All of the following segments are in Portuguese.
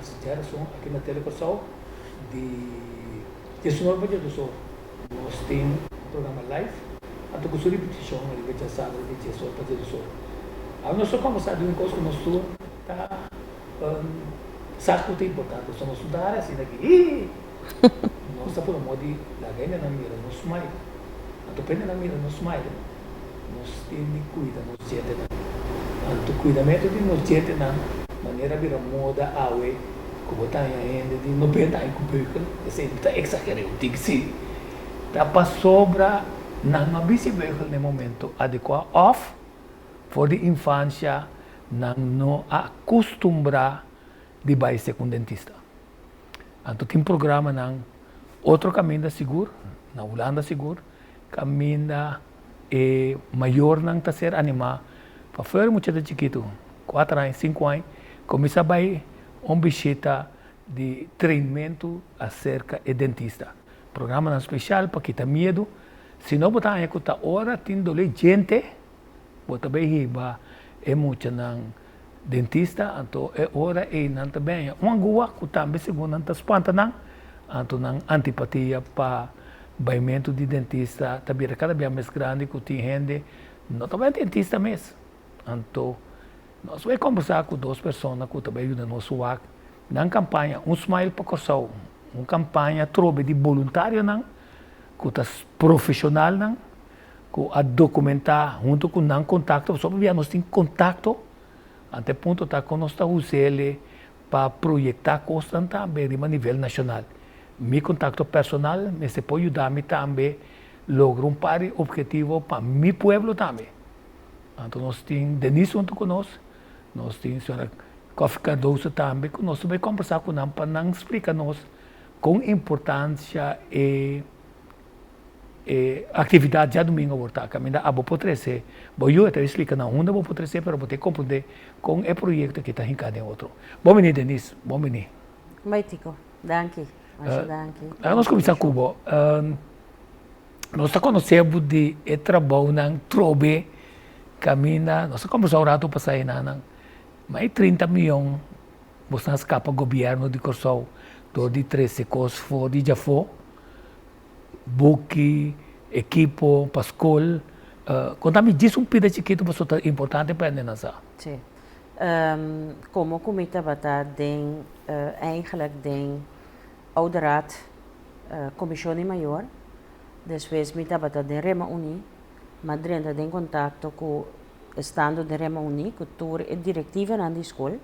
nossa geração aqui na televisão de sonoro para do sol. Nós temos um programa live, até com sua repetição, ele vai ter sábado de sol para do sol. A nós só conversar de uma coisa que nós tu tá sabe que é importante, só nós estudar assim daqui. Nós está por um modo de lá ganha na mira, nós smile. Até pena na mira, nós smile. Nós temos de cuidar, nós gente não. Anto cuidamento de nós gente não, maneira vira moda awe, como tá ainda de 90 anos com película, esse tá exagerado, tem que ser. Tá para sobra não abise veículo no momento adequado off for the infância não acostumbrar de baixo com dentista. Anto tem programa não outro caminho da seguro, na Holanda seguro, caminho maior não tá ser animar. Para fora muito de chiquito, 4 anos, 5 anos, começa a vai visita de treinamento acerca de dentista. Programa especial para quitar medo. Se não botar aí que hora tem dole gente, bota bem riba é muito não dentista, então é hora e não também uma gua que também segundo não espanta não, então não antipatia para baimento de dentista, também cada vez mais grande que tem gente, não também dentista mesmo. Então, nós vamos conversar com 2 pessoas que também ajudam nosso WAC na campanha Smile para Corsão, uma campanha trobe de voluntário não, que é profissional não, que a documentar junto com não contato, só para nós temos contato, até ponto tá com nós usando para projetar coisas também a nível nacional. Meu contato personal, me se pode ajudar-me também lograr um par de objetivos para meu povo também. Então, nós temos Denise junto conosco, nós temos a senhora Kofi Cardoso também, que nós vamos conversar com ela para não explicar-nos com importância e atividade já domingo voltar, que ainda vou poder ser. Eu até explicar não, onde vou poder ser, para poder compreender com o projeto que está em cada outro. Bom menino, Denise, bom menino. Bem, Tico, danke. Nós começamos com Cuba. Nós conhecemos de trabalho na Trobe, caminha, nós conversamos um rato para sair na mais 30 milhões, você escapa governo de Corsol, de 13 coisas for de Jafó, buque, equipo, pascol, contame disso pedaço chiquito para ser importante para a nossa. Sim. Como comité bata den eigenlijk den oude raad commissione maior, después mita bata den Rema Uni, Madrid tem contato com estando de Rema Uni, com tour e diretiva na escola,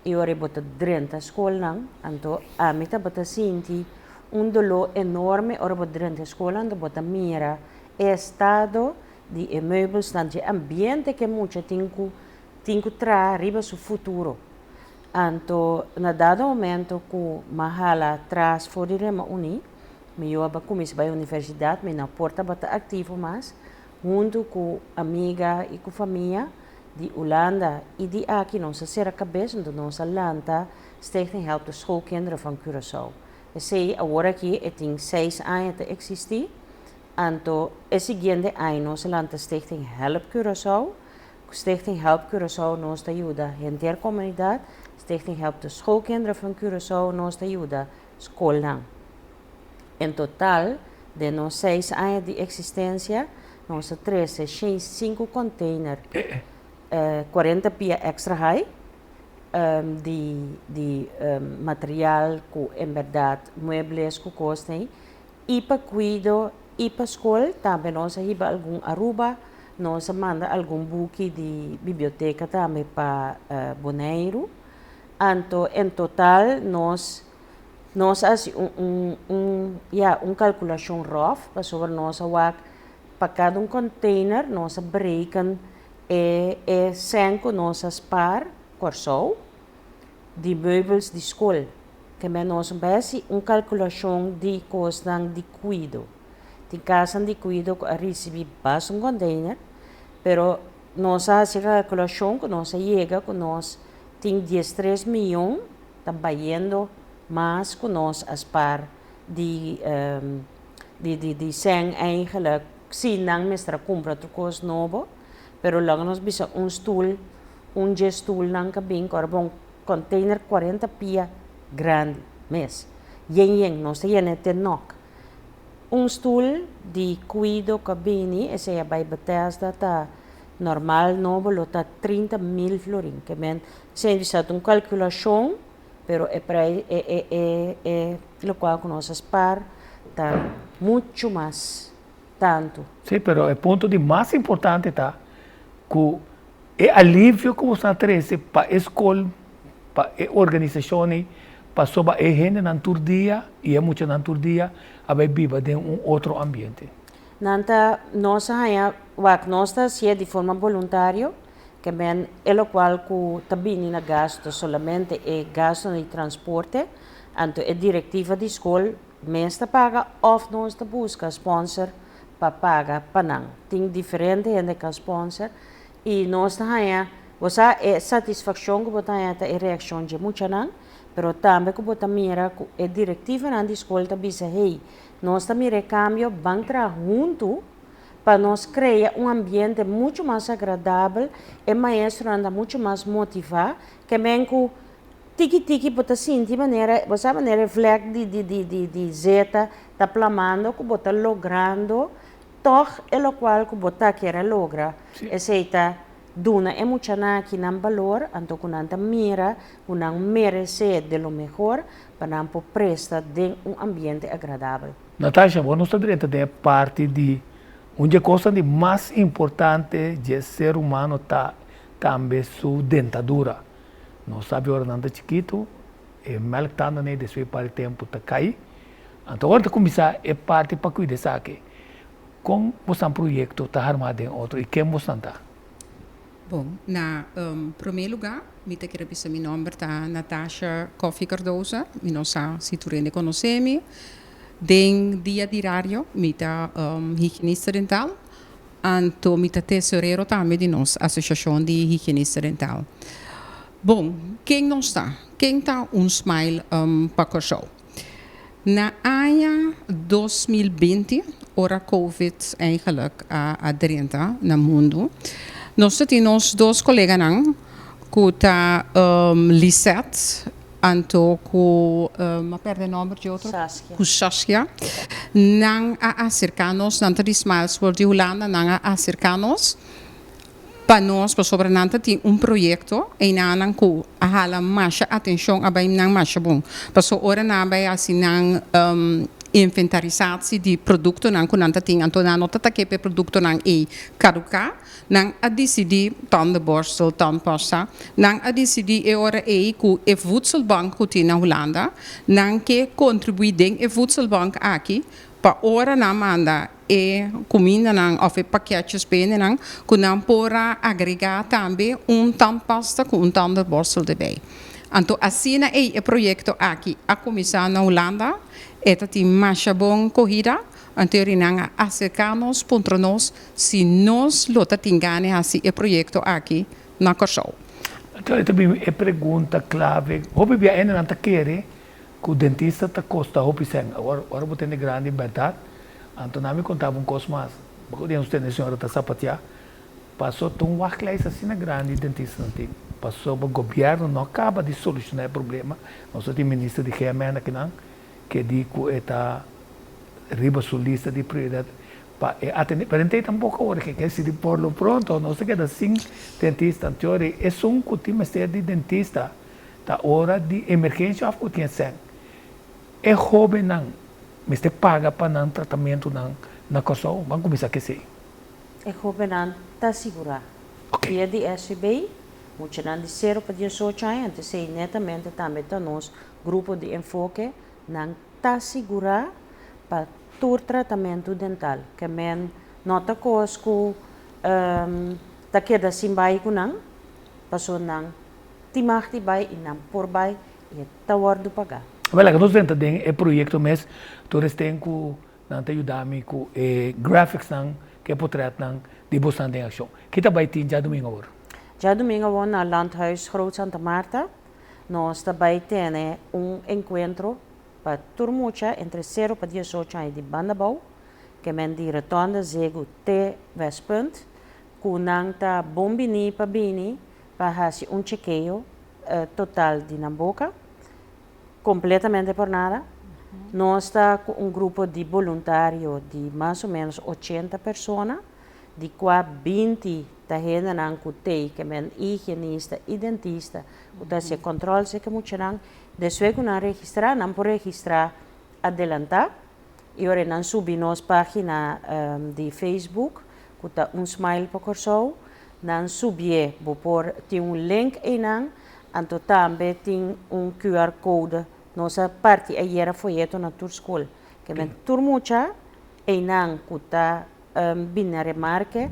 e ora bota drenta escola não, então a mita bata sinti dolor enorme ora bota drenta escola, ando bota mira estado de meubels, de ambiente que muito tinha tra riba su futuro. Então, na dado momento que mahala traz for de Rema Uni, me eu comecei para a universidade, me na porta bata ativo mas junto com amiga e com família de Holanda e de aqui nossa será cabeça do nossa lanta Stichting Help de Schoolkinderen van Curaçao. Eu sei agora aqui tem 6 anos de existir, então é seguinte ano nossa lanta Stichting Help Curaçao, Stichting Help Curaçao nos ajuda a intercomunidade, Stichting Help de Schoolkinderen van Curaçao nos ajuda escola. Em total de nos 6 anos de existência nós temos 5 containers, 40 pia extra high, de material que, em verdade, muebles que custam, e para cuidado, e para escola, também nós temos algum Aruba, nós manda algum buque de biblioteca também para Bonaire. Então, em total, nós fazemos uma calculação rough, para sobre nós para cada container, nós berekenen 5 nossas par Corsol de meubels de escola, que nós fazemos uma calculação de custo de cuidado. Tem casa de cuidado que recebe um container, pero nós fazemos a calculação que nós chega que nós temos 13 milhões, trabalhando mais que nós as par de 100 eigenlijk, se não mestra compra outra coisa nova, pero logo nós bisa stool, stool não cabin, agora bom container 40 pia grande mes. Yen nós temos te nok. Stoel die cuido cabine, e se bij Bethesda ta normal no volota 30.000 florin. Que men se visat calculação, pero lo qual que nós spar tá muito mais tanto. Sim, pero o ponto de mais importante tá que é alívio que você traz para a escola, para a organização, para sobre a gente na dia e é muito na dia a viver de outro ambiente. Nanta nós haya de forma voluntária, que men é lo qual que também na gasto solamente é gasto de transporte, anto é diretiva de escola, mesta paga of nós te busca sponsor para pagar panang. Tem diferente gente que sponsor e nós haya você é satisfação que você é reação de muita não, pero também que você mira que a diretiva na escola também diz hey, nós também recambio vamos trabalhar junto para nós criar ambiente muito mais agradável e maestro anda muito mais motivado que bem que tiki você sente maneira flag de zeta tá plamando que você logrando toch é o qual que você quer lograr essa duna é muito aqui não valor então que não mira que não merece de lo melhor para não prestar de ambiente agradável. Natasha, você está direto de parte de uma coisa de mais importante de ser humano tá também sua dentadura. Nós sabemos que quando chiquito, é mal que tanto né, depois para o tempo tá cai. Então agora começar é parte para cuidar disso aqui. Como você projeto tá armado em outro e quem você está? Bom, na primeiro lugar, me te quero dizer meu nome tá Natasha Coffee Cardoso, me não sabe se tu ainda conhece-me. Den dia diário, me tá higienista dental, anto me tá tesoureiro também de nossa associação de higienista dental. Bom, quem não está? Quem está smile para o show? Na ano 2020, ora Covid eigenlijk aderenta no mundo, nós temos dois colegas que está Lisette, anto ku perde o nome de outro ku Saskia nang acercanos nanta de Smiles World de Holanda nang acercanos para nós para sobre nanta tem projeto e nang ku ahala mais atenção abay nang mais bom paso ora na abay assim nang inventarizatie di produto nang kunanta ting anto na nota takepe produto nang e caduca nang adicidi tandenborstel tandpasta nang adicidi e ora e ku e voedselbank ku na Holanda nang ke contribuiding e voedselbank aqui pa ora na manda e comida nang of e pakketjes benen nang kunang pora agregar também tandpasta com tandenborstel erbij. Anto assim é o projeto aqui a começar na Holanda. Eta tem mais bom corrida, anteriormente acercarnos contra nós, se nós lota tingane assim o projeto aqui na Corsol. Então, também é pergunta clave. Hope bia ainda não quer que o dentista tá costa hope sem. Agora vou ter grande verdade. Então não me contava coisa mais. Porque eu tenho senhora tá sapatia. Passou tão warclays assim na grande dentista não tem. Passou o governo não acaba de solucionar o problema. Nós temos ministro de higiene aqui não. Que digo está riba sua lista de prioridade para atender, para entender tampouco hora que se por lo pronto não se queda sem dentista, teoria é um time de dentista da hora de emergência of que tem é jovem não mas te paga para não tratamento não na coisa vamos começar que sei é jovem não tá segura dia de SB muito não de 0 para 18 anos antes sei netamente também tá nós grupo de enfoque não está segura para todo tratamento dental que men nota coisa que tá queda sem bai com não passou não timar de bai e não por bai e tá hora de pagar. Mas lá que nós dentro de projeto mês todos têm que não te ajudar me com graphics não que portrait não de bastante ação que tá vai ter já domingo agora. Já domingo agora na Landhuis Groot Santa Marta nós também temos encontro para turmucha entre 0 para 18 anos de Bandabou, que men di rotonda zego T Westpunt, kunang ta bombini pa bini, para hasi chequeio total de Namboca. completamente por nada. Nós está com um grupo de voluntários de mais ou menos 80 pessoas, de qual 20 está rendendo com TEI, que é higienista e dentista, que está se controle, se que muito não. Depois que não registrar, não pode registrar adelantar. E agora não subir nossa página de Facebook, que está smile para corso, não subir, tem link aí não, então também tem QR Code. Nossa parte aí era folheto na tua escola. Que é turmucha, aí não, que está bem na remarque,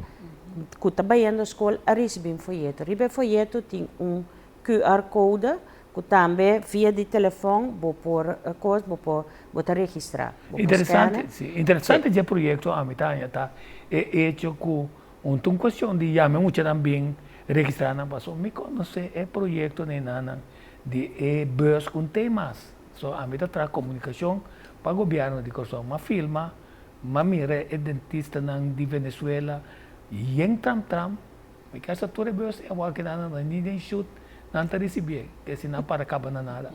que está bem na escola, a receber folheto. Receber folheto tem QR Code, que também via de telefone, por coisa, vou registrar. Interessante, sim. Interessante esse projeto, a mitad, tá? É hecho com uma questão de já muito também registrar na passou. Me conhece é projeto nem nada de bus com temas. So a mitad traz comunicação para o governo de coisa, uma filma, uma mira é dentista de Venezuela, e em tram, porque essa toda bus é uma que nada ninguém shoot. Não está recebendo, que se não para acabar nada.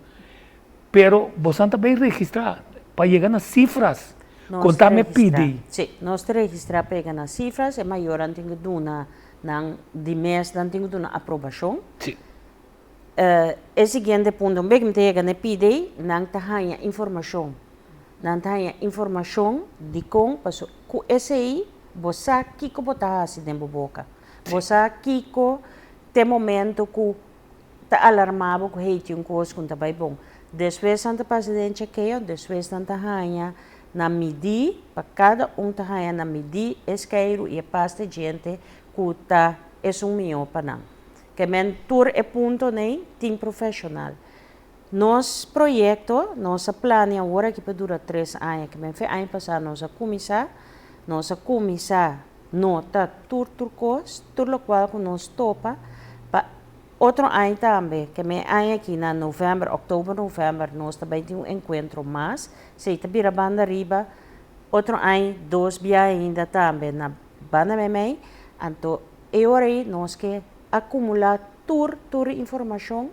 Pero você também registrar para chegar nas cifras. Contar me pede. Sim, nós registrar para chegar nas cifras, é maior antigo de mês, antigo na aprovação. Sim. É seguinte ponto, bem que me chega na pede, não tem informação. Não tem informação de como, com esse aí, você que botar assim dentro da boca. Você que tem momento que está alarmado com que tinha coisa que está bem bom. Depois, Santa Presidente chequeio, depois, Santa Rainha, na medir, para cada tá rainha na medir, esqueiro e pasta gente que está, é melhor para não. Que mentor é ponto, nem, tem profissional. Nosso projeto, nossa plano agora que dura 3 anos, que foi ano passado, nossa comissar, nota tudo coisa, tudo o qual que nós topa. Outro ano também, que me ano aqui na novembro, outubro, novembro, nós também temos um encontro mais, se está vira banda riba, outro ano, 2 dias ainda também na banda memei, então, eu aí nós que acumular toda informação,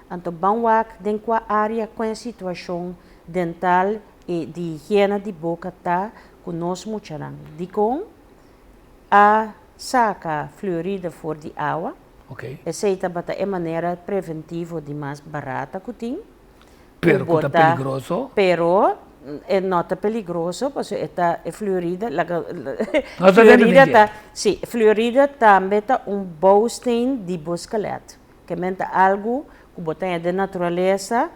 então, vamos ver qual área, com a situação dental e de higiene de boca tá, que nós mudarão. De com a saca fluorida fora de água, Ok. essa é maneira preventiva de mais barata que tem. Pero está peligroso. Pero não está peligroso, porque é fluorida. Fluorida também está baustein de bosqueleto, que é algo que botem de natureza,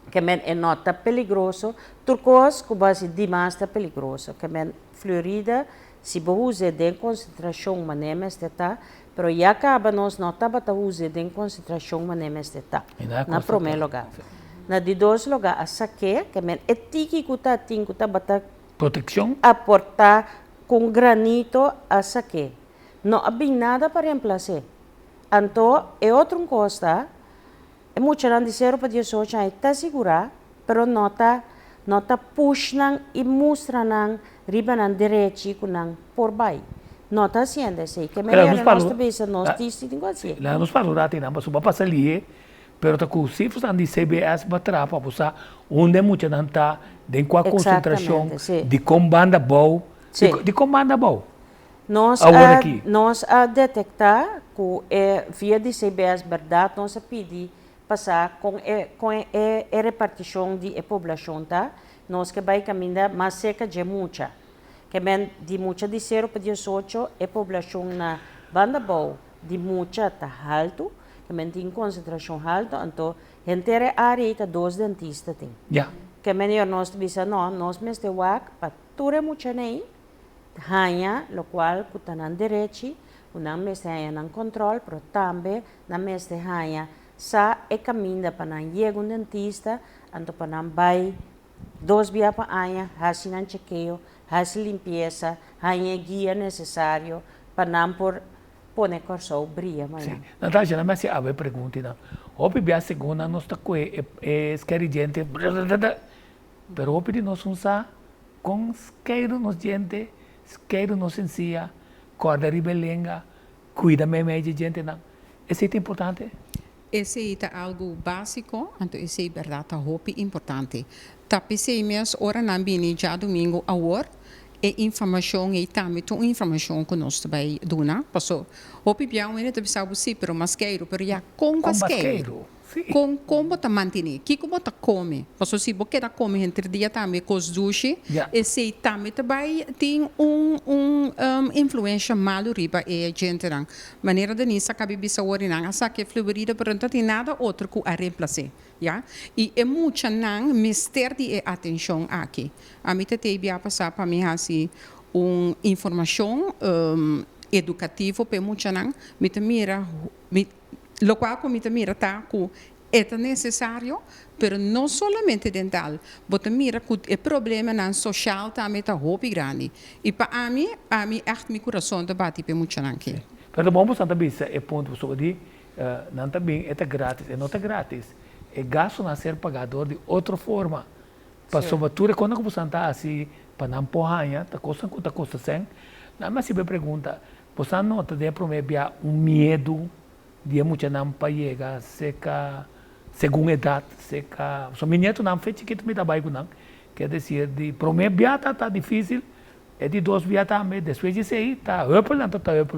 que é não está peligroso. Turcos que base demais está peligroso, que é fluorida, se você usa de concentração maneira está, pero já acaba nós não estava a usar de concentração maneira está. Na primeiro lugar. Na de 2 lugar, a saque, que é típico que tem que bata proteção, aportar com granito a saque. Não há bem nada para reemplaçar. Então, é outra coisa, é muito grande de 0 para 18 anos, está segura, pero não está puxando e mostrando riba na direita por baixo. Não está sendo assim, que é melhor nós também, nós dizemos assim. Lá nos falou, não, mas o papai ali, pero está com cifras de CBS para usar onde muito não está, de qual concentração, de como banda boa, de como banda boa. Nós a detectar que via de CBS verdade, nós a pedir passar com a repartição de população, tá? Nós que vai caminhar mais cerca de muita. Que vem de muita de 0 para 18, a população na banda boa de muita está alto, que vem tem concentração alta, então, inteira área está 2 dentistas tem. Yeah. Que melhor nós dizemos, não, nós mesmo de WAC, para tudo muita nem, hanha, o qual que está na direita, o não mesmo hanha na controle, mas também na mesmo hanha, sa é caminho para não chegar um dentista, então para não vai 2 dias para hanha, assim não chequeio, assim limpeza, hanha guia necessário para não por pôr corso brilha. Sim. Natasha, mas se há pergunta, não. Hoje a segunda nós está com esquerda gente, pero hoje de nós usar com esquerda nos gente, esquerda nos encia, corda ribelenga, cuida mesmo de gente não. Isso é importante. esse é algo básico, então esse é verdade, hopi importante. Tapi se mes ora na bini já domingo a hora e informação e também tu informação que nós também dona, passo hopi bião ainda te sabe se pero masqueiro, pero já com basqueiro. Sim. Com como tá manter, que como tá come, passo se você tá come entre dia também com os duche, Yeah. esse também também tem influência malo riba e gente não, maneira de nisa cabe bisa ori não, asa que Florida pronto tem nada outro que a reemplacer, ja, e é muito não mister de atenção aqui, a mim te bia passar para mim assim informação educativo para muito não, me te mira lo qual come mira tá que é necessário, pero não somente dental, mas mira que o problema não social também tá muito grande. E para mim echt meu coração de bate para muito aqui. Pero bom, você também é ponto sobre não também é grátis, não é grátis, é gasto a ser pagador de outra forma. Para sobretudo quando você está assim, para não porranha, tá custa sem, não mas se me pergunta, você não tem problema medo dia muito não para chegar, segundo idade, so minha neto não fez que me trabalha com não, quer dizer, de primeiro viata tá difícil, é de dois viata também, depois de sair tá upper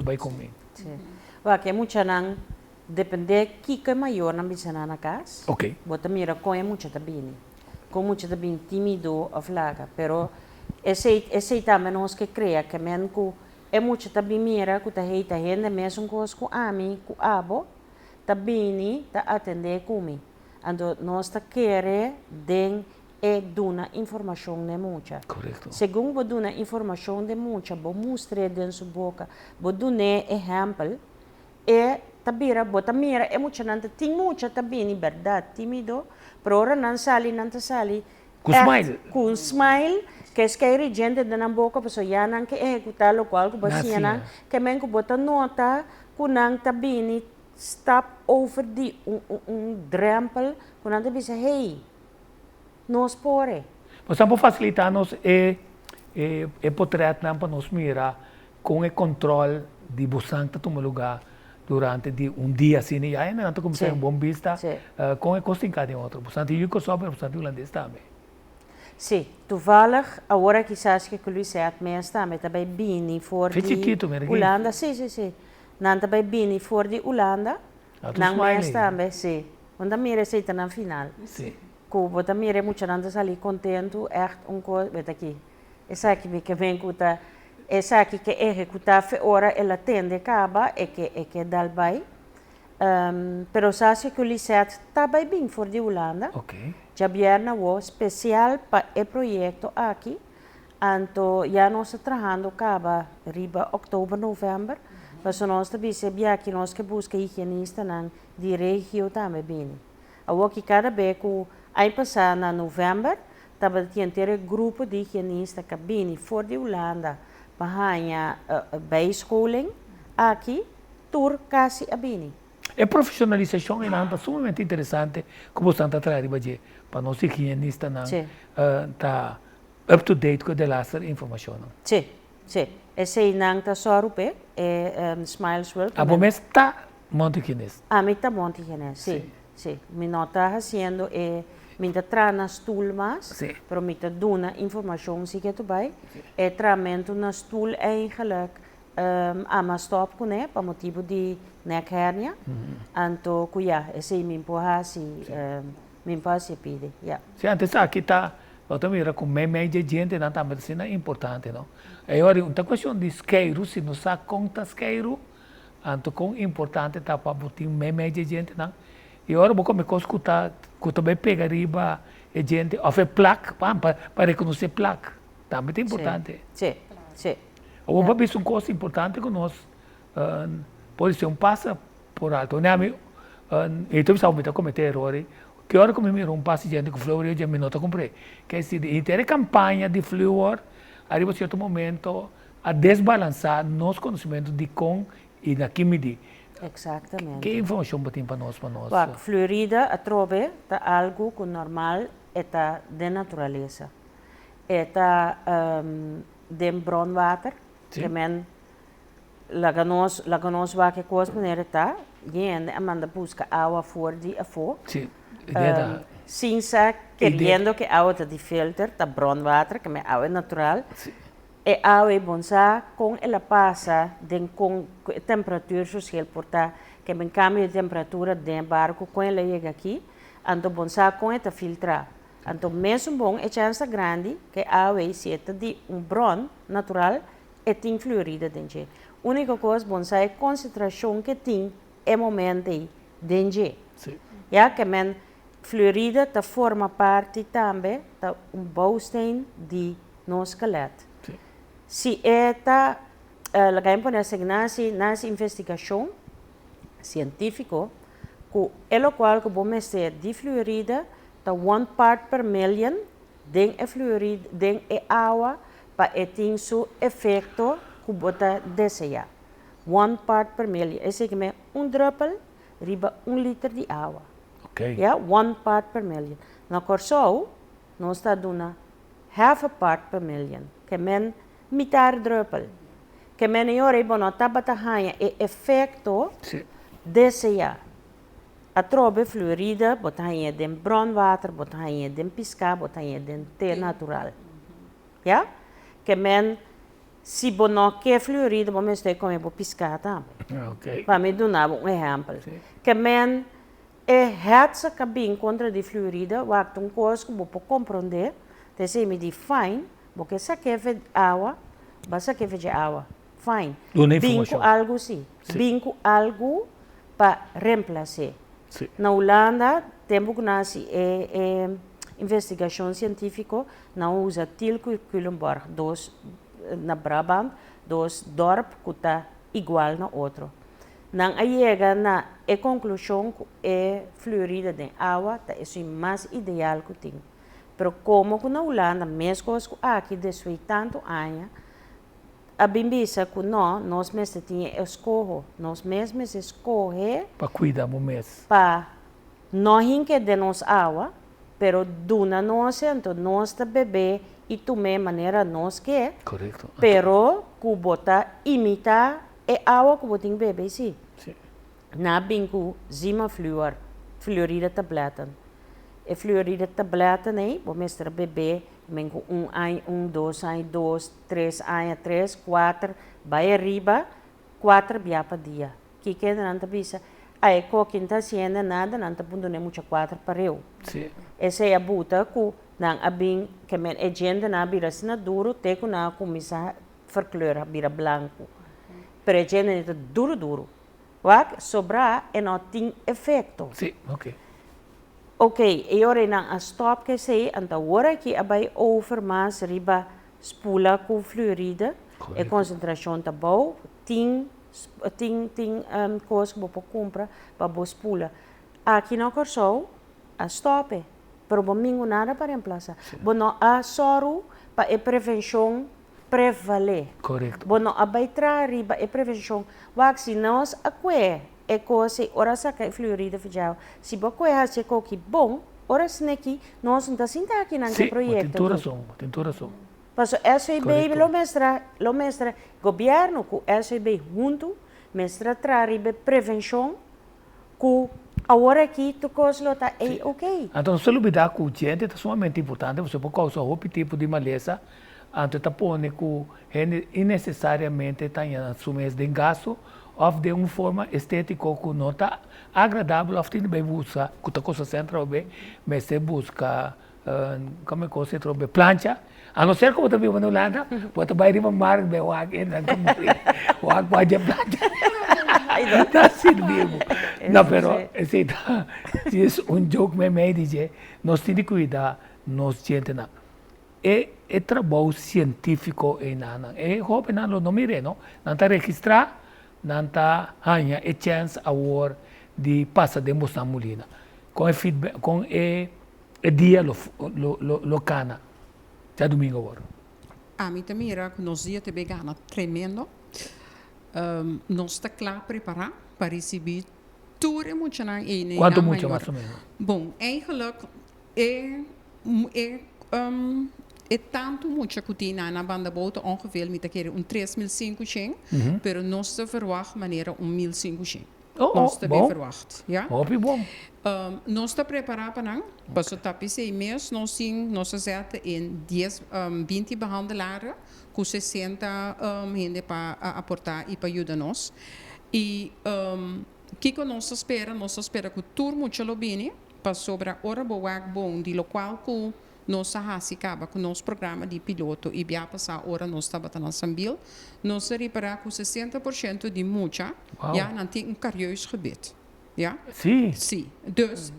vai comigo. Sim. Wa que muito não depende que é maior na bisana na casa. Ok. Bota mira com é muito também. Com muito também tímido ou flaca, pero esse também nós que cria que menco é muito também mira que tá heita renda mesmo com ami, com abo, também tá atender comigo. Ando nós tá querer den é duna informação de muita. Correto. Segundo você duna informação de muita, você mostra dentro sua boca, você duna exemplo, e tabira, você mira, é muito não tem muita também verdade, tímido, por ora não sali, Com smile. Com smile, que escreve gente na boca, pessoa já não que executar o qual que você não, que men que você nota, que não também stop over die drempel, que não te dizer, hey, nós pode. Mas estamos facilitar-nos e poder para nos mirar com o controle de você que toma lugar durante dia assim, e aí não como ser bom vista, com o custo em cada outro. Portanto, eu que soube, portanto, holandês também. Sim, toevallig, agora quizás que o Luís é mais também bini for de Holanda, sim. Não também bini for de Holanda, não mais também, sim. Quando mira se na final. Sim. Como também é muito nada ali contento, echt coisa, weet aqui. Essa aqui que vem cuta, essa aqui que executar ora ela tende acaba é que dal vai. Pero sabe que o Lisset está bem for de Holanda. Ok. Já vierna o especial para o projeto aqui. Então, já nós estamos trabalhando acaba riba outubro, novembro. Mas nós também sabia que nós que busca higienista de região também bem. A que cada vez que aí passar na novembro, estava tendo um grupo de higienistas que vêm for de Holanda para a bijscholing aqui, tur quase a bem. A profissionalização é sumamente interessante, como você está trazendo para nós higienistas tá up to date com a last informação. Sim. Esse não está só rupe, é Smiles World. A bom está monte higienista. A mim está monte higienista, sim. Me não está fazendo minta trana stoel mas, pero minta duna informação se que tu vai, é tratamento na stoel eigenlijk ama stop com né, para motivo de neck hernia, então cuia, esse me passa pide, yeah. Se antes aqui tá, eu também era com meio de gente na tá medicina importante, não? Aí agora uma questão de isqueiro, se não sabe conta isqueiro, então com importante tá para botar meio de gente, não? E agora vou começar a escutar, que também pega riba a gente, ou placa, para reconhecer placa, também é importante. Sim. Ou uma vez coisa importante que nós pode ser passa por alto, né? E tu sabe que cometer erros, que hora que me miro paciente com flúor eu já me nota comprei, que se ter campanha de flúor, arriba certo momento a desbalançar nos conhecimentos de com e da química. Exatamente. Que informação tem para nós? Bom, Florida, a trove, é algo que normal é de natureza. É de bronwater, que men, lá que nós vai que coisa maneira tá, gente manda buscar água fora de afo. Sim. Ideia Sim, querendo que a água está de filter, está bronwater, que é água natural. Sim. E água é bom com ela passa com temperatura social, portanto, que é cambio de temperatura do barco, quando ela chega aqui, então bom com ela filtrar. Então, mesmo bom, é chance grande que a água é de bron natural e tem fluorida dentro. A única coisa bom é a concentração que tem é momento dentro. Sim. Ja, que men fluorida forma parte também da bouwsteen de nosso esqueleto. Sim. Se esta, nessa investigação científica, que é qual que vamos ter de fluorida, da 1 part per million, den é fluorida, den é água, para ter seu efeito que você deseja. 1 part per million. Esse aqui é druppel, riba 1 de água. Ok. Yeah, 1 part per million. Na Corsou, nós está dando half a part per million. Que men mitar druppel. Que men yore bono tabata hanha e efeito deseja. A trobe fluorida, botanha den bronwater, botanha den pisca, botanha den té natural. Ja? Que men se bono que fluorida, vamos estar comendo pisca também. Ok. Para dar um exemplo. Que men het sa cabin contra de fluorida, wat um coisa que você compreender, te se me di fine, porque sa que água, basta que de água, fine. Binco algo sim, binco algo para reemplaçar. Na Holanda, temos que nascer investigação científica, não usa Tilburg, na Brabant, dois dorp que está igual na outro. Não chega na conclusão que é fluorida de água, é o mais ideal que tem. Mas como na Holanda, mesmo coisa que aqui desde tanto anos, a bimbisa que nós mesmos tínhamos escolha, nós mesmos escolher para cuidar do mês. Para não hinque de nossa água, pero duna nós então nós ta beber e tomar maneira nós que. Correto. Pero que bota imitar é água que você tem que beber, sim. Na bingo, zima fluorida tabletten. E fluorida tabletten, vamos beber, mengo 1 ano, 2 ano, 2, 3 ano, 3, 4, vai arriba, 4 via per dia. Que não está bisa, aí quem está nada, não está pondo nem muito 4 para eu. Essa é a buta que não abin que men é gente na bira sina duro, te que na começa a verkleuren, bira branco. Pero é gente duro. Wat sobra e não tem efeito. Sim, ok. Ok, e ora na stop que sei, então agora que abai over mais riba spula com fluorida, e concentração tá boa, tem coisa que você compra para boa spula. Aqui na Corsou, a stop, pero domingo nada para reemplaçar. Bono a soro para a prevenção prevaler. Correto. Bono abai tra riba a prevenção. Wak se nós aque é coisa ora saca fluorida fijau. Se você ha se coque bom, ora sneki nós não tá sinta aqui naquele projeto. Tem toda razão. Passo SIB lo mestra governo com SIB junto, mestra tra riba prevenção com agora aqui tu coisa tá é ok. Então se lidar com gente é sumamente importante, você pode causar outro tipo de maleza. Antes tá pone que innecessariamente tá assumir de gasto ou de uma forma estética que não tá agradável, ou tem bem buscar, que tá coisa central bem, mas se busca como é que você trobe plancha, a não ser que você vive na Holanda, você vai ir para mar bem o água, o água pode plancha. Tá assim mesmo. Não, pero esse tá, é um jogo mesmo dizer, nós temos que cuidar, nós gente não. É trabalho científico em nana. É roupa não não mire, não. Não está registrar, não está ganha a chance award de passar de mostrar mulina. Com o feedback, com o dia lo cana. Já domingo agora. A mim também era que nós dias também gana tremendo. Nós está claro preparar para receber tudo muito na ene. Quanto muito mais ou menos? Bom, eigenlijk é tanto muito que tem na banda bota ongeveer met een 3.500, pero nós te verwacht maneira 1.500. nós também bom. verwacht. Ja? Hopi bom. Nós estamos preparados para não, para o tapete mês, nós zetten in 20 behandelaren, com 60 gente para aportar e para ajudar nós. E que nós espera que o turno muito bem, para sobre a hora boa bom, de local que nós acaba com o nosso programa de piloto e vai passar a hora nós estamos na Sambil, nós reparar com 60% de muita, já não tem curioso gebied. Ja? Sim. Sim. Dus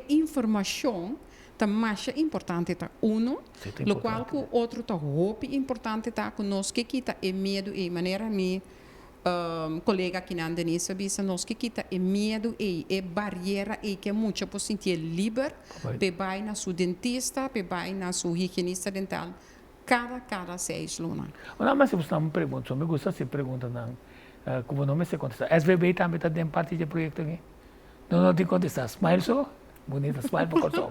informação tá mais importante tá lo qual que outro tá roupa importante tá conosco que tá é medo e maneira colega aqui na Denise bisa nós que tá é medo e barreira e que muito por sentir livre pe vai na seu dentista pe vai na seu higienista dental cada 6 lunas. Não, mas se você não me pergunta, me gusta se pergunta não. Como não me se contesta. SVB também está dentro parte do projeto aqui. Não te contesta. Smile só. Bonita smile para cortar.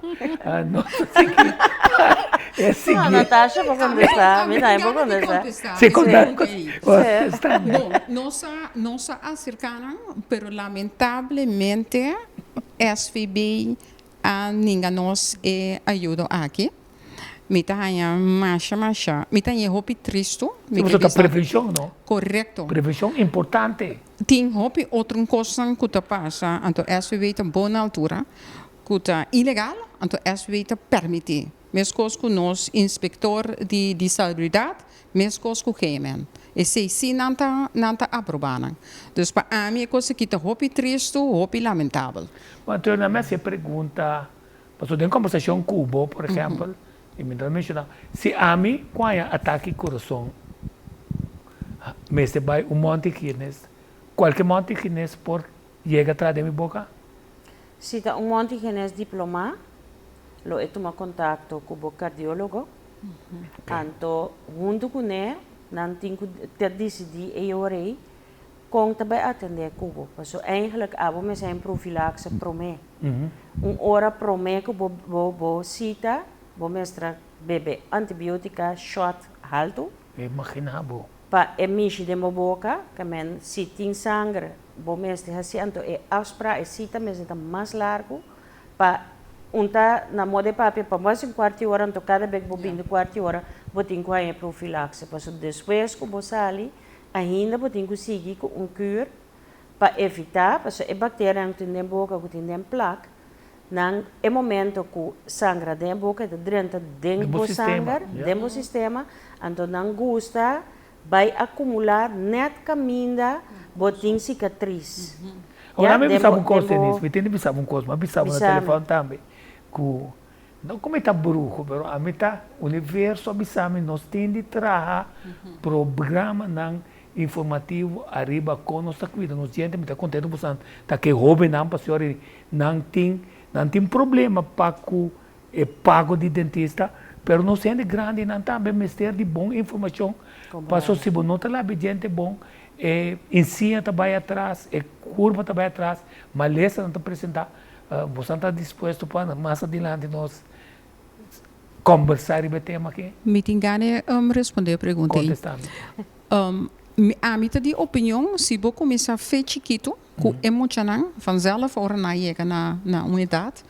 Não sei que. É seguinte. Não, Natasha pode contestar. Me dá para contestar. Se contestar. Bom, nós acercaram, pero lamentavelmente SVB ninguém nos ajuda aqui. Mita hanya masha. Mita hanya hopi tristo. Você está prevenção, não? Correto. Prevenção importante. Tem hopi outra coisa que está passa, então SVB está boa altura, que está ilegal, então SVB está permite. Mesmo que nós inspector de salubridade, mesmo que o GMN. E se sim não está aprovado. Dus para mim é coisa que está hopi tristo, hopi lamentável. Mas tu na minha pergunta, passou de conversação com Cuba, por exemplo. E me mencionar, se a mim, quando é ataque coração, mas se vai monte kines, qualquer monte kines por chega atrás de minha boca? Se está monte kines diploma, lo é tomar contato com o cardiólogo, anto junto com ele, não tem que decidir e orei, com também atender Cuba. Porque eigenlijk abo me zijn profilaxe promé. Hora promé que bo cita vou mostrar bebê antibiotica shot alto. Imaginabo. Pa emitir de minha boca, que men se tem sangue, vou mostrar assim, então é afspraak, é cita, mas é mais largo. Pa unta na moda papel, pa mais um quarto de hora, então cada vez que vou vindo quarto de hora, vou ter que fazer profilaxe. Porque depois que vou sair, ainda vou ter que seguir com cura para evitar, porque é bactéria que tem na boca, que tem na placa. Nang é momento que sangra dentro da boca, dentro do sangue, dentro do sistema, então não gosta, vai acumular net caminho, botin cicatriz. Ora, me pensava coisa nisso, me tem pensava coisa, mas pensava no telefone também, que não como está bruxo, mas a metade universo abissame nós tem de trazer programa não informativo arriba com nossa vida, nós gente me está contente por santo, tá que jovem não para senhor não tem problema para o pago de dentista, mas não sendo grande, não também mestre de boa informação, para se não está lá gente bom, ensina também atrás, curva também atrás, maleza não está apresentar, você está disposto para mais adiante nós conversar e tema aqui? Me tingane responder a pergunta aí. A minha de opinião, se vou começar a fazer chiquito, com emocional, vanzelf ora na chega na unidade,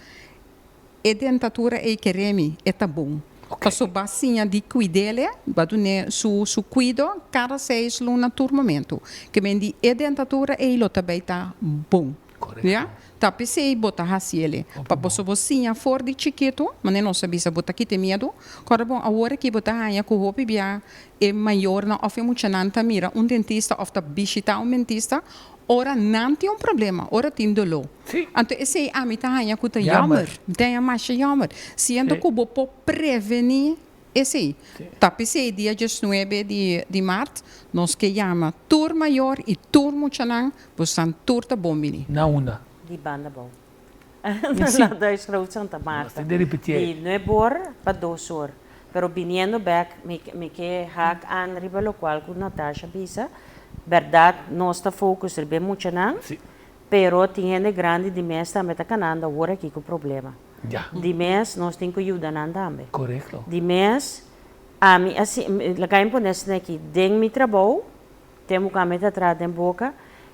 a dentadura é quereme, é tá bom. Porque a bacinha de cuidele, badune su cuido, cada 6 luna turmamento. Que mendi a dentadura é lo também tá bom. Correto. Tá pensei botar raciele. Para você bocinha for de chiquito, mas não sabia se botar aqui tem medo. Agora bom, a hora que botar aí com roupa bia é maior na of muito nanta mira dentista of da visita dentista. Ora não tem problema, ora tem dolor. Então esse a mim tá aí com tá jammer, tem mais jammer. Se ando que vou prevenir esse. Tá pensei dia 19 de março, nós que chama tour maior e tour muito nan, você tour tá bom mini. Não una. De banda bom. Na da Road Santa Marta. E não é bor para 2 horas. Pero viniendo back, me que hack an riba lo qual com Natasha bisa, verdade, nós está focus bem muito nan. Pero tem gente grande de mês também tá canando agora aqui com problema. De mês nós tem que ajudar nan também. Correto. De mês a mim assim, lá cá imponesse aqui, den mi trabalho, temos que meter atrás da boca.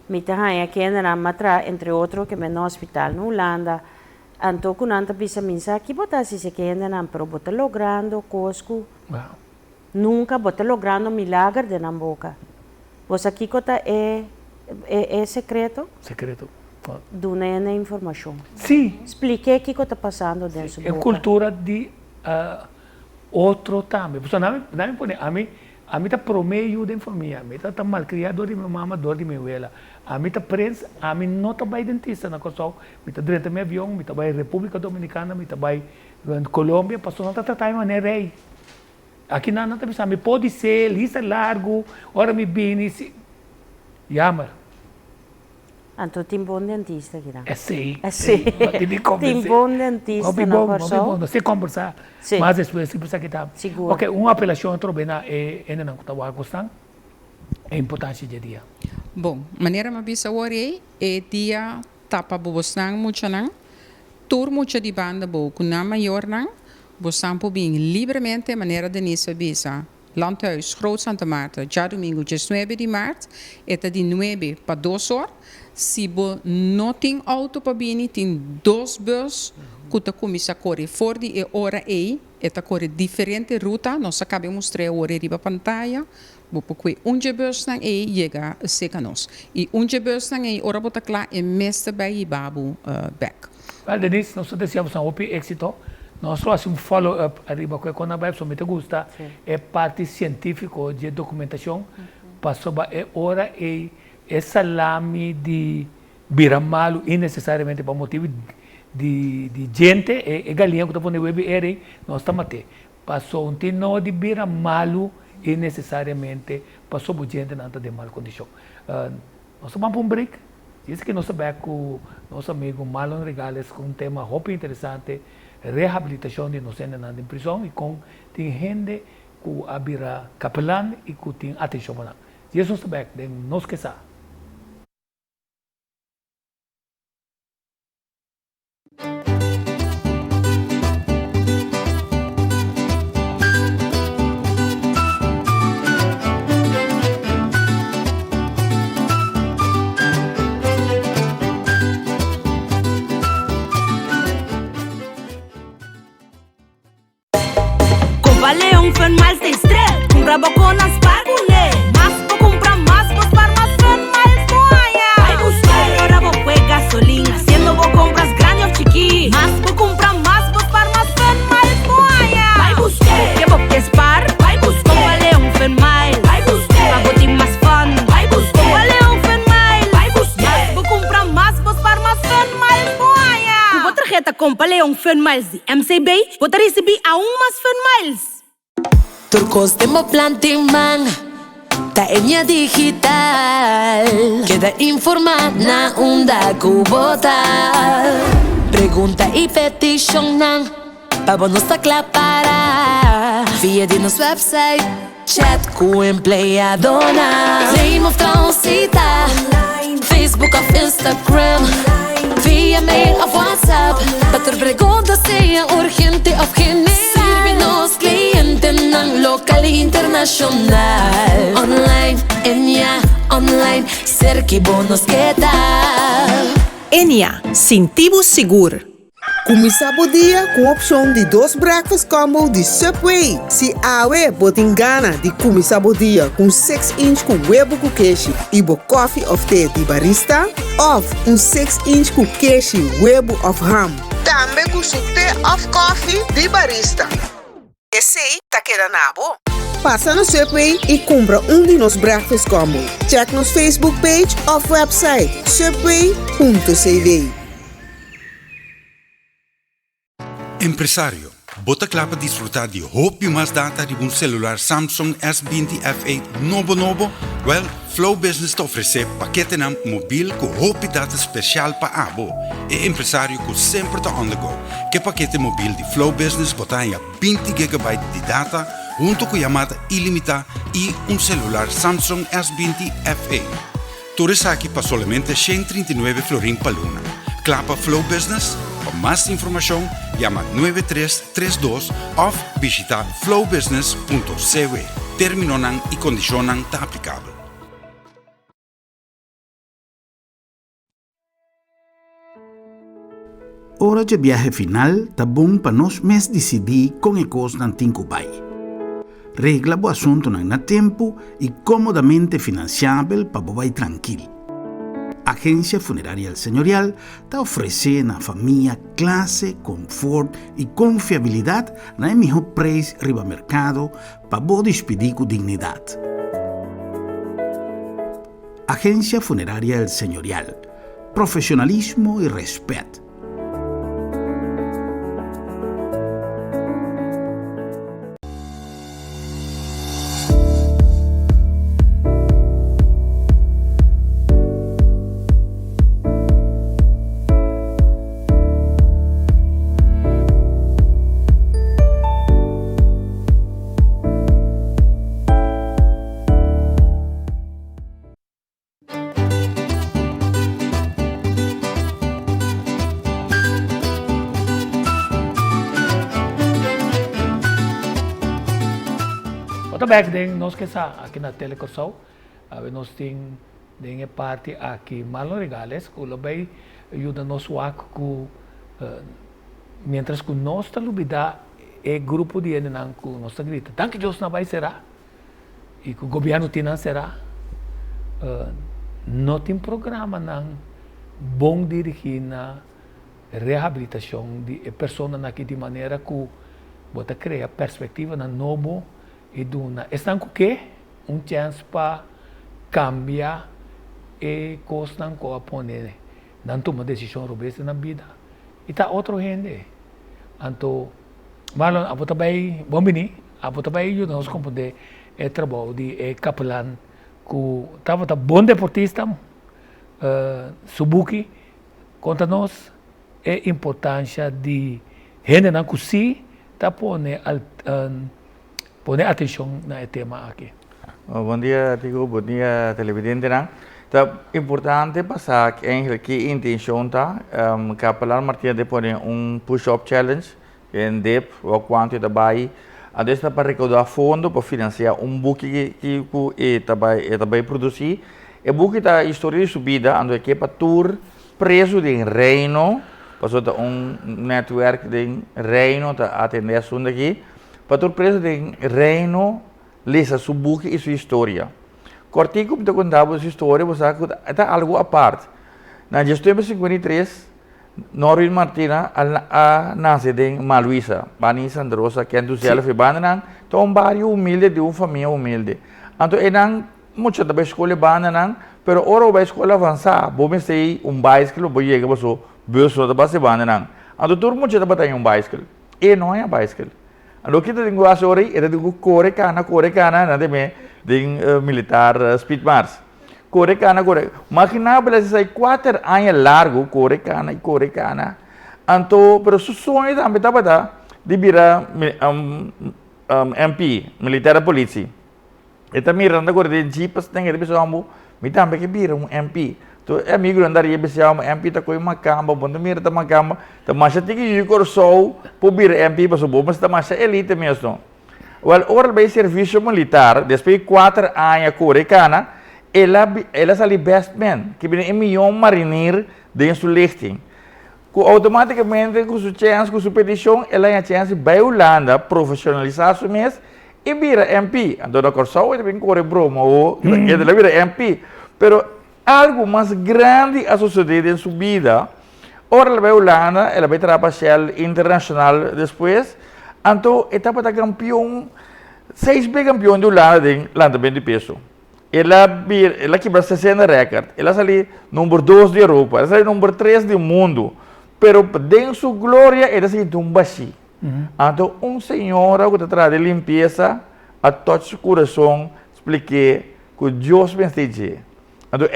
Mita haya que na matra, entre outros, que no hospital no Holanda. Anto kunanta bisa minsa que botar se que na pero bota logrando cosco. Wow. Nunca bota logrando milagre de na boca. Você aqui cota é secreto? Secreto. Duna é informação. Sim. Explique o que está passando dentro da É boca. cultura de outro também. Porque não me põe, a mim tá promeio de informação, a mim tá malcriado de minha mama, dor de minha abuela. A mim tá preso, a mim não tá vai dentista na coisa, me tá dentro do meu avião, me tá vai República Dominicana, me tá vai Colômbia, passou não tá tratando maneira aí. Aqui não tá pensando, me pode ser lista largo, hora me bine, se Yamar. Anto tem bom dentista aqui, não? É sim. É sim. Tem bom dentista na Corsol? Não sei conversar. Sim. Mas depois se precisa que tá. Seguro. Ok, uma apelação também ainda não está gostando. É importante de dia. Bom, maneira ma bisa ore é dia tapa bobosnang mucha nang tur mucha di banda bo kuna maior nang bosang po bing livremente maneira de nisa bisa Landhuis Groot Santa Marta já domingo 19 de março eta de 9 para 2 horas se bo não tem auto para bini tem 2 bus kuta komisa corre for di hora e eta corre diferente ruta nós acabamos mostrar hora riba pantalla porque onde bus nang e chega a secanos e onde bus nang e ora bota claro é mesta by babu back. Well, Denise, nós desejamos um êxito. Nós fazemos follow-up arriba com a web, me gusta, é parte científica de documentação, passou é hora e salame de biramalo innecessariamente para motivo de gente e galinha que está pondo web era nós estamos até passou tino de biramalo innecessariamente passou por gente não de mal condição. Nós vamos para um break. Diz que nós sabemos com nosso amigo Marlon Regales com um tema muito interessante, reabilitação de nós em prisão e com tem gente que abrirá capelão e que tem atenção para nós. Diz nós sabemos de nós que sabe. Leão fan mais de estrela, compra boconas para comer. Mas vou comprar mais, vou para mais fan mais moaia. Vai buscar, agora vou pôr gasolina, sendo vou compras grandes ou chiqui. Mas vou comprar mais, vou para mais fan mais moaia. Vai buscar, que vou quespar, vai buscar. Compra Leão fan mais, vai buscar. Para botar mais fun, vai buscar. Compra Leão fan mais, vai buscar. Mas vou comprar mais, vou para mais fan mais moaia. Com outra reta, compra Leão fan mais de MCB, vou receber a mais fan mais. Turcos de mo plantiman ta enya digital queda informada onda cubota pregunta y petition nan pa bonos ta para via de nos website chat com empleadona name of transita Facebook of Instagram via mail of WhatsApp pater pregunta sea urgente of general nos clientes nan local e internacional online Enya online cerca bonos que tal Enya sentivo seguro. Começar o dia com a opção de 2 breakfast combo de Subway. Se awe botingana de começar o dia com 6-inch com huevo com queijo e bo coffee of tea de barista, of 6-inch com queijo huevo of ham. Também com tea of coffee de barista. Esse aí tá querendo abo? Passa no Subway e compra de nos breakfast combo. Check nos Facebook page ou website subway.cv. Empresario, bota claro para disfrutar de hobby mais data de celular Samsung S20 F8 novo. Well, Flow Business te oferece paquete na mobiel com hobby data especial para abo. E empresario com sempre te on the go. Que paquete mobiel de Flow Business bota em 20 GB de data, junto com chamada ilimitada e celular Samsung S20 F8. Tudo aqui para somente 139 florin per luna. Clapa Flow Business. Para mais informação, chama 9332 ou visita flowbusiness.cv. Termino e condicionam está aplicável. hora de viaje final, tá bom para nós mesmos decidir com a coisa não tem que vai. Regla o assunto na tempo e comodamente financiável para vai tranquilo. Agência Funerária Senhorial está oferecendo à família classe, conforto e confiabilidade na melhor preço riba mercado para você despedir com dignidade. Agência Funerária Senhorial. Profissionalismo e respeito. Back then, nós que está aqui na Telecorsol, nós temos a parte aqui Marlon Regales, que vai ajudar nós com mientras que nós está lubida é grupo de enan que nós está grita, tanto que Deus não vai será e que o governo não será, não tem programa não bom dirigir na reabilitação de pessoas aqui de maneira que bota criar perspectiva na novo e duna estão com que chance para cambiar e coisa não poner não toma decisão robesta na vida e tá outro gente então malon a bota vai bom bini a bota vai ajuda nós compreender é trabalho de capelão que tava bom deportista subuki conta nós é importância de gente na cozinha tá poner atenção no tema aqui. Bom dia, Tigo. Bom dia, televidente. Então, importante passar que a intenção tá, Capelão Martins de poner push-up challenge em DEP, o quanto está bem, a desta para recaudar fundo para financiar book que vai produzir. E book está história de subida, ando aqui para tour preso de reino, passou network de reino tá atender assunto aqui. Para o preso de reino, lesa sua book e sua história. Cortico para contar sua história, você está algo à parte. Na gestão de 53, Norwin Martina nasce em Maluísa, Bani Sandrosa, que entusiasma foi banana, então um barrio humilde de uma família humilde. Então, não muito da escola banana, pero ora a escola avançada, bom sei bicycle, bom chega para o bus da base banana. Então, todo mundo já tem bicycle, e não é bicycle. Ano kita tengok asori, ada tengok kore kana nanti militar speed mars. Kore kana. Makina bela sai 4 anos largo kore kana. Anto, pero susoi também tá de vira MP, militar polisi. Eta miranda kore de jeepas tem ele pessoal me também que vira MP. तो amigo andar ia bersama MP tak koi makam bonda mir ta makam ta masa tiki yukor sou pobir MP paso bom mas ta masa elite mesmo well oral bem serviço militar depois 4 anos coreana ela sali best man que bem milhão marinir de sua lichting com automaticamente com sua chance com sua petição ela tem chance vai Holanda profissionalizar su mes e vira MP então da corsou ele bem corre broma ou ele vira MP pero algo mais grande a suceder em sua vida. Ora, ela vai à Holanda, ela vai trabalhar internacional depois. Então, ela está campeão, 6 campeão de Holanda em lançamento de peso. Ela quebra 60 recordes. Ela saiu número 2 de Europa, ela saiu número 3 do mundo. Pero, dentro sua glória, ela saiu de baixo. Então, senhora que está trazendo de limpeza, a todo seu coração, expliquei que Deus bendiga. Então,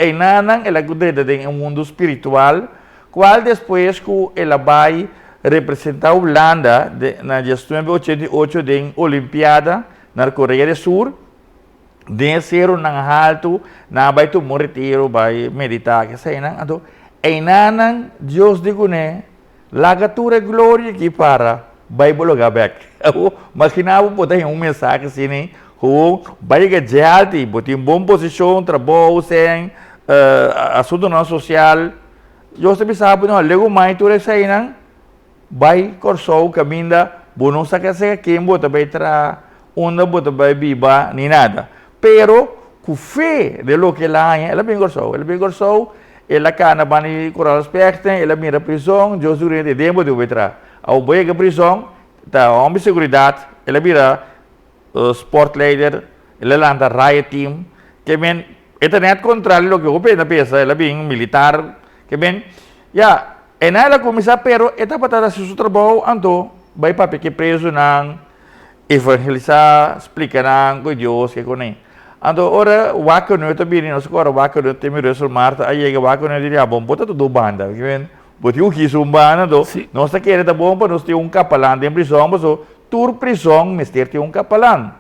ela cuida de mundo espiritual, qual depois que ela vai representar a Holanda na gestão de 88 da Olimpiada na Coreia do Sul, de ser alto, na vai tomar retiro, vai meditar, que sei não. Então, Deus digo né, lagatura glória que para vai bologar back. Imaginava botar mensagem assim, né? Vai ganhar, botar em boa posição, trabalho, sem assunto não social. Eu sempre sabe, não, lego mais tudo isso aí, não? vai corso caminda, não sabe quem bota vai tra, onde bota vai biba, nem nada. Pero, com fé de lo que ela bem corso, ela cana bani coral aspecto, ela mira prisão, eu sou de tempo de vetra. Ao boi que prisão, tá homem seguridade, ela mira sport leader, ela landa riot team, que men, esta net controle lo que eu pensa, ela bem militar, que men, ya, ela começa pero esta patada se trabalho ando, vai para que preso nang evangelizar, explicar nang com Deus que conhe. Ando ora wako no também não se cora wako no temi resol Marta aí que wako no diria bom bota tudo banda que vem boti o que sumbana do nós tá querendo bom para nós ter capelão de prisão mas o tour prisão mister ter capelão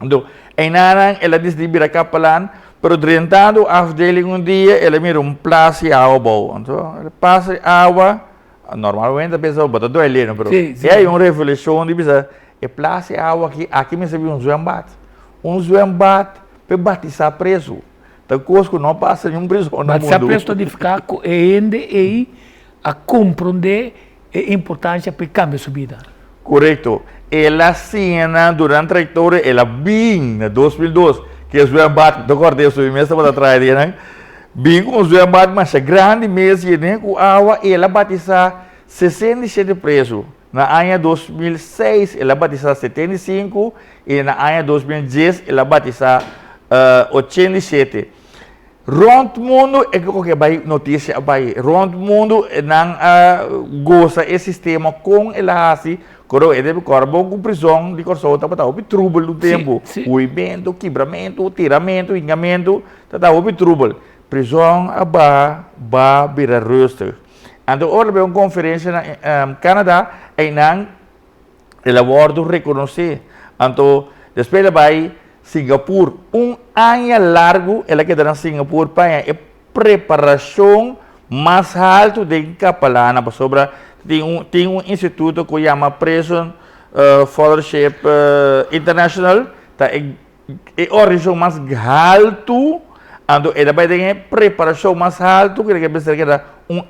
ando em nada ela distribui capelão pero drentado afdeling dia ela mira place água bom então passa água normalmente a pessoa bota dois leno pero é reflexão de bisa place água aqui me sabe zwembad zwembad para batizar preso. Então, coisas não passa em prisão no mundo. Batizar preso de ficar e a compreender a importância para cambiar sua vida. Correto. Ela cena durante a trajetória, ela bem em 2002, que o zwembad, do corte, eu sou imensa para trás dele, né? Bem com o zwembad, mas a grande mesa, né? Com água, ela batizar 67 presos. Na ano 2006, ela batizou 75 e na ano 2010, ela batizou 87. Rond mundo, é que vai notícia, vai rond mundo, não gosta esse sistema com ela assim, quando é de corpo com prisão, de corso, tá para o trouble do tempo, o evento, quebramento, tiramento, engamento, tá o trouble. Prisão, ba virar rooster. Então, hoje uma conferência na Canadá, e não, ela aborda reconhecer. Então, depois ela vai Singapura, ano largo, ela queda na Singapura para a preparação mais alta de capelana, sobre tem instituto que chama Prison Fellowship International, tá é origem mais alto. Então, ela vai ter preparação mais alta, que ela vai ter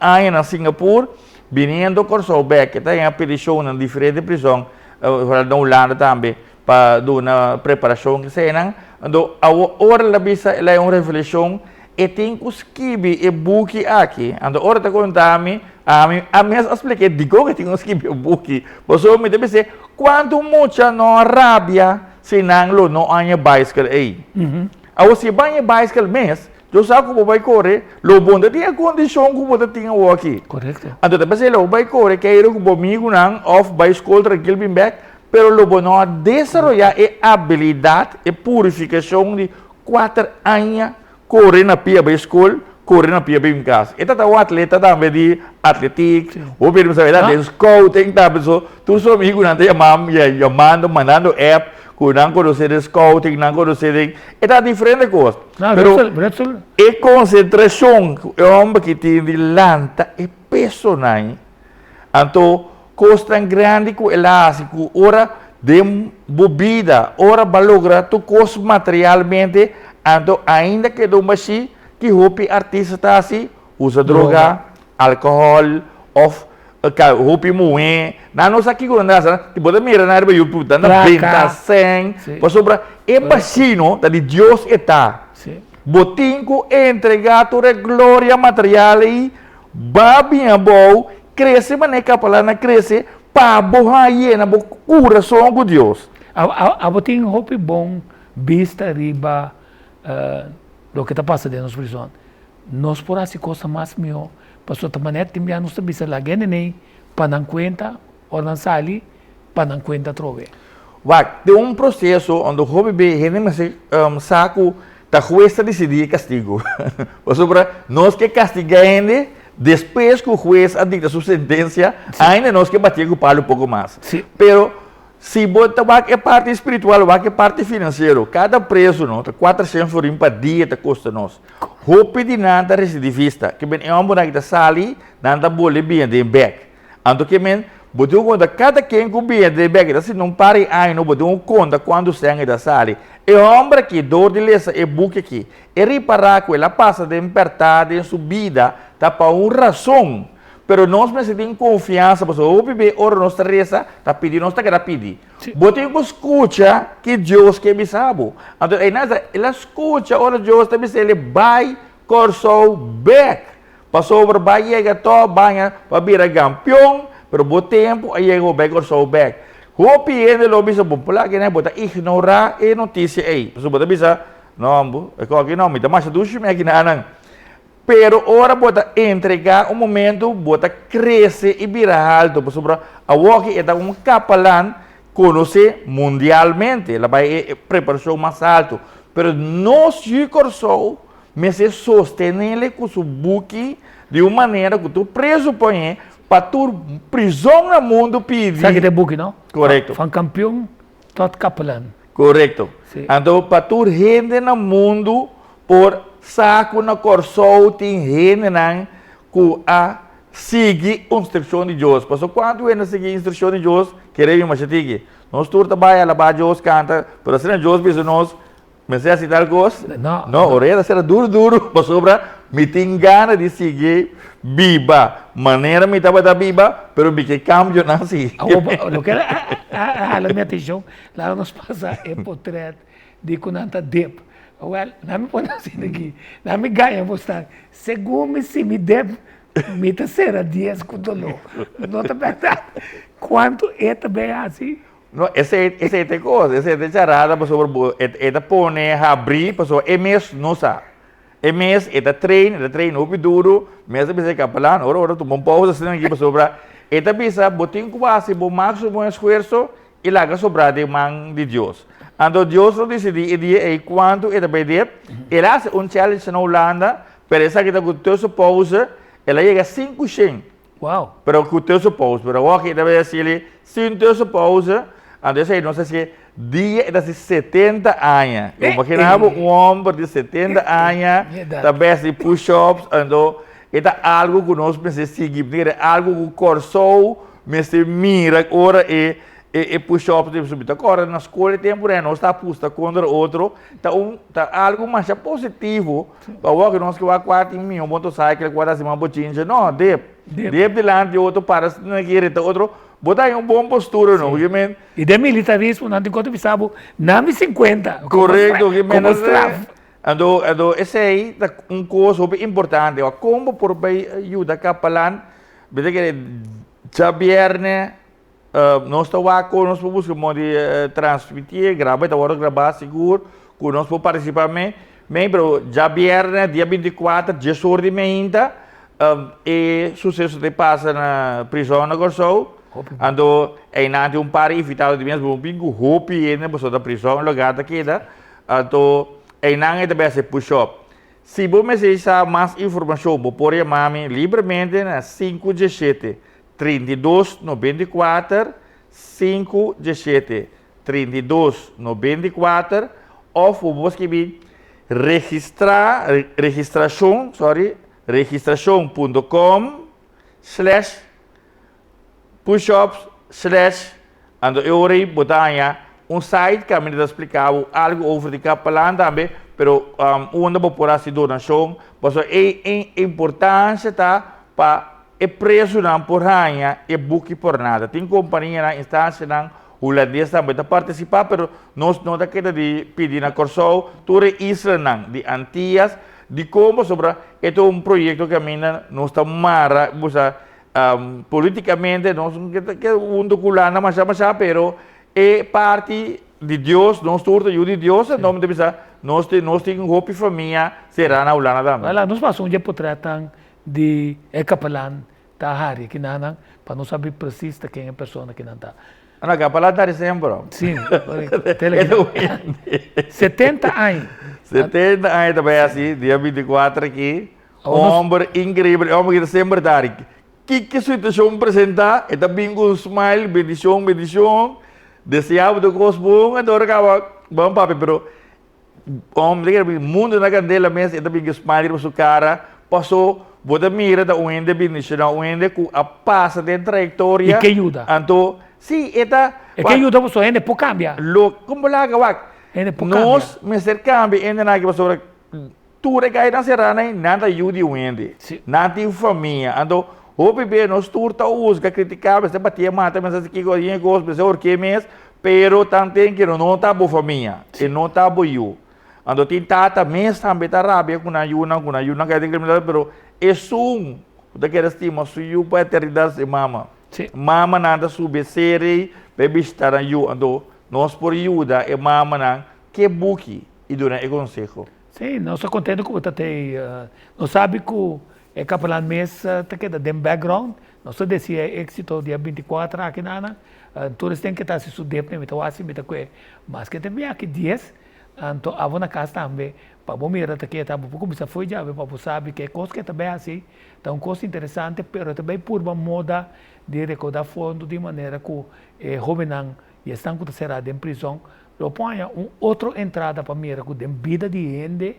ano na Singapura, vindo corso back, tem a petição em diferentes prisões, na Holanda também, para dar uma preparação que se não. Então, a hora da vista, ela é uma reflexão, e tem que escrever e book aqui. Então, a hora da conta a mim expliquei, digo que tem que escrever o book, mas eu me deve ser, quanto muita não rabia, se não há bicycle aí. Se vai bicycle mês, eu sabe como vai correr, o bom tem a condição que você tem aqui. Correto. Então, depois ele vai correr, que ele com amigo não, off by school tranquilo bem back, pero o bom não desenvolver a habilidade e purificação de 4 anos correr na pia by school, correr na pia bem em casa. E tá o atleta também de atletismo, ou mesmo sabe de scouting, tá pessoa, tu seu amigo não tem chamando, mandando app, não conhecer scouting, não conhecer, é diferente coisa. Pero a concentração que o homem que tem de lanta é personal. Então, costa grande que elástico, ora de bebida, ora balogra, tu costa materialmente, então ainda que do machine, que hopi artista está assim, usa droga, álcool, hopi moe, não sei que quando anda, tipo da mira na erva YouTube, dando venta sem, para sobra, é bacino, da de Deus está. Botinco entregar toda a glória material e babinha bom, cresce, mas nem capalana cresce, para borrar hiena, coração com Deus. A botinho hopi bom, vista riba, o que está passando dentro da prisão. Nós por assim coisa mais melhor, passou a maneira de enviar nos serviços lá, nem para não conta, ou não sali, para não conta trove. Tem processo onde o hobby bem, mas saco, a jueza decidir castigo. Ou sobre nós que castigamos, depois que o juez dicta sua sentença, ainda nós que bater com o palo um pouco mais. Pero se botar a parte espiritual, a parte financeira, cada preso, não, 400 florim para dia, custa nós. Roupa de nada recidivista, que bem é uma boneca da sali, nada boleh bem de back. Então que bem, botou conta cada quem que bem de back, assim não pare aí, não botou conta quando sangue da sali. É homem que dor de lesa é buque aqui. É reparar que ela passa de apertada em subida, tá para uma razão. pero nós temos confiança, pessoal, o bebê, ora nós reza, tá pedindo, nós tá querendo pedir. Botem que escuta que Deus que me sabe. Então, ela escuta, ora Deus também se ele vai corso back. Passou por vai chega to banha para virar campeão, pero bo tempo aí chega o back corso back. Hopi ele lo bisa popular que né bota ignorar a notícia aí. Pessoal bota bisa não, é que aqui não, me dá mais do que me aqui na anang. Pero ora bota entregar momento, bota crescer e virar alto. Pessoal, a walkie é um capalan conhece mundialmente, ela vai preparação mais alto. Pero nós corso me se sostener com o buque de uma maneira que tu pressupõe para tu prisão no mundo pedir. Sabe que é buque, não? Correto. Fan campeão, tot capelan. Correto. Então, para tu render no mundo por saco na corso tem rende não que a seguir a instrução de Deus. Porque quando eu seguir a instrução de Deus, queremos mais que nós todos trabalhamos, lá Deus canta, mas se não Deus pensa nós mas se assim tal coisa? Não, orelha será duro, para sobra, me tem gana de seguir viva, maneira me estava da viva, pero me que cambio não assim. O que a minha atenção, lá nós passa é portrait de Kunanta Deep. Well, não me põe assim daqui, não me ganha mostrar. Segundo se me deve, me terceira 10 com dolor. Não está verdade. Quanto é também assim? No, essa é coisa, essa é charada, pessoal, é pone abrir, pessoal, é mesmo não sabe. É mesmo, é treino, o duro, mesmo bisa capelan, ora tu bom pausa assim aqui, pessoal, é bisa botin quase bom máximo esforço e lá sobrar de mão de Deus. Então Deus não decide e quanto é pedir, ele faz challenge na Holanda, para essa que está com o teu pausa, ela chega a 500. Uau! Pero com o teu pausa, pero o que deve ser sem teu pausa. Então, não sei se dia de 70 anos. Eu imaginava homem de 70 anos, também assim push-ups, então, é algo que nós precisamos seguir, é algo que o corso, mas mira, ora e push-ups, agora na escola temporária, nós está posta contra outro, está algo mais positivo, para o que nós que vai quatro em mim, um motorcycle, quatro assim, uma botinha, não, deve delante de outro, para se não querer, outro, botar em uma boa postura, não? E de militarismo, não tem quanto me sabe, não me 50. Correto, que menos estrave. Então, esse aí é coisa importante. Como por ajuda a capelan, veja que já viernes, nós estamos aqui, nós podemos transmitir, gravar seguro, que nós podemos participar, mas já viernes, dia 24, dia sorte ainda, e sucesso de passa na prisão na Corso. Então, aí um par invitado de mesmo um bingo hope e na pessoa da prisão lugar daqui da. Então, aí não é também se push-up. Se você sabe mais informação, você pode chamar-me livremente na 517 32 94 517 32 94 ou você escrever registração.com/pushups/ ando eu irei botar site que me explicar algo over de capelan também, pero onde vou pôr essa donação, porque é importância tá para é preço não por ranha é buque por nada. Tem companhia na instância não holandês também tá participar, pero nós não tá querendo de pedir na Corso, tudo isso não de Antillas, de como sobre é projeto que a mina nós está mara, politicamente nós que um doculana mas pero é parte de Deus, nós todos de Deus, então nós temos hope família será na Holanda também. Olha, nós passamos dia por tratar de capelan tá hari que não para não saber preciso quem é a pessoa que não está. Ana capelan tá sempre. Sim, 70 anos. 70 anos também assim, dia 24 aqui, homem incrível, homem que sempre tá aqui. Que situação apresentar, é também com smile, bendição, desejável do cosmo, adoro que bom papi, pero homem, o mundo na candela mesmo, é também com smile para sua cara, passou, você mira da UND bendição, UND que a passa de trajetória. E que ajuda? Então, sim, é que ajuda você, ainda por cambiar. Como lá que nós, me cercamos, ainda na que tudo que aí na serrana, nada ajuda o UND, nada família, então Hopi bem, nós turta os que criticava, se batia mata, mas assim que gozinha gosto, mas o que mês, pero também que não tá boa família, e não tá boa eu. Ando tem tata mês também tá rabia com a yuna que é criminal, pero é sum, o que era estima, se eu para eternidade de mama. Mama nada sube série, bebê estar na eu, ando nós por ajuda e mama não que buki e durante o conselho. Sim, nós só contente com o tatei, nós sabe que é capelão mês tá que da background, nós só desse êxito dia 24 aqui na todos têm que estar se estudando, né, então assim, então que mas que tem aqui 10, então a na casa também, para bom mira tá que tá pouco começar foi já, para sabe que coisa que também assim, então coisa interessante, pero também por uma moda de recordar fundo de maneira que jovem não estão com será em prisão, lo põe outra entrada para mira com de vida de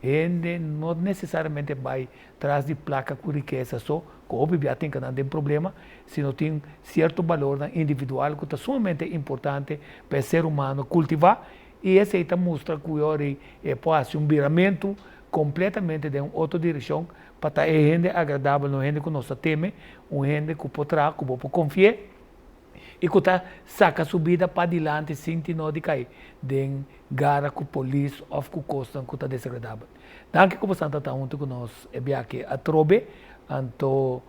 gente não necessariamente vai traz de placa com riqueza só, que obviamente tem que não tem problema, se não tem certo valor individual que é sumamente importante para o ser humano cultivar, e esse aí mostra que hoje pode um viramento completamente de outra direção para estar gente agradável, não gente que nós teme, gente que pode confiar e que saca sua vida para adiante sem não de cair de gara com a polícia ou com costa que está desagradável. Danke que você está junto com nós aqui a trobe, então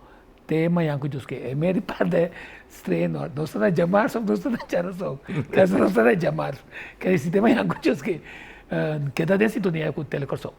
tema yang que que é meio parte estranho, nós estamos a chamar sobre nós estamos a chamar sobre, que nós estamos a chamar, que esse tema yang que está em sintonia com o telecorso.